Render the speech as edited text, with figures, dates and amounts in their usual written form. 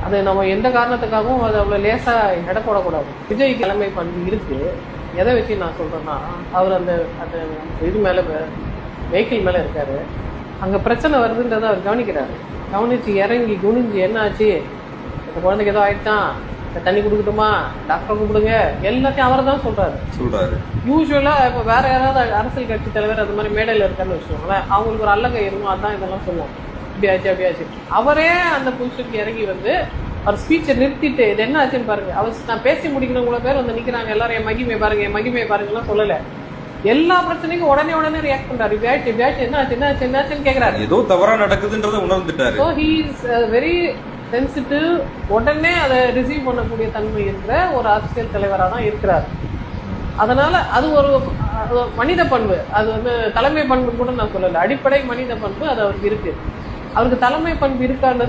அது நம்ம எந்த காரணத்துக்காகவும் அது அவ்வளோ லேசாக எடை போடக்கூடாது. விஜய் தலைமை பண்பு இருக்கு. எதை வச்சு நான் சொல்றேன்னா, அவர் அந்த அந்த இது மேலே வெஹிக்கிள் மேலே இருக்காரு, அங்கே பிரச்சனை வருதுன்றதை அவர் கவனிக்கிறாரு. கவனிச்சு இறங்கி குனிஞ்சு என்ன ஆச்சு, இந்த குழந்தைக்கு ஏதோ ஆயிடுச்சான், தண்ணி கொடுக்கட்டுமா, டாக்டர் கூப்பிடுங்க, எல்லாத்தையும் அவர் தான் சொல்றாரு. யூஸ்வலா இப்போ வேற யாராவது அரசியல் கட்சி தலைவர் அது மாதிரி மேடையில் இருக்கான்னு வச்சுக்கோங்களேன், அவங்களுக்கு ஒரு அல்லகை இருக்கும், அதான் இதெல்லாம் சொல்லுவோம், இப்படி ஆச்சு அப்படி ஆச்சு. அவரே அந்த பொசிஷனுக்கு இறங்கி வந்து அவர் ஸ்பீச்சை நிறுத்திட்டு இது என்ன ஆச்சுன்னு பாருங்க, அவர் நான் பேசி முடிக்கணும், இவ்வளோ பேர் வந்து நிற்கிறாங்க, எல்லாரும் என் மகிமையை பாருங்க என் மகிமையை பாருங்கலாம் சொல்லலை. எல்லா பிரச்சனைக்கும் உடனே ரியாக்ட் பண்றாரு. இப்படி என்ன ஆச்சுன்னு கேக்குறாரு. ஏதோ தவறா நடக்குதுன்றதை உணர்ந்துட்டாரு. So he is very sensitive. உடனே அதை ரிசீவ் பண்ணக்கூடிய தன்மை இருக்கிற ஒரு அரசியல் தலைவராக தான் இருக்கிறார். அதனால அது ஒரு மனித பண்பு, அது வந்து தலைமை பண்பு கூட நான் சொல்லலை, அடிப்படை மனித பண்பு அது அவருக்கு இருக்கு. அவருக்கு தலைமை பண்பு இருக்கான்னு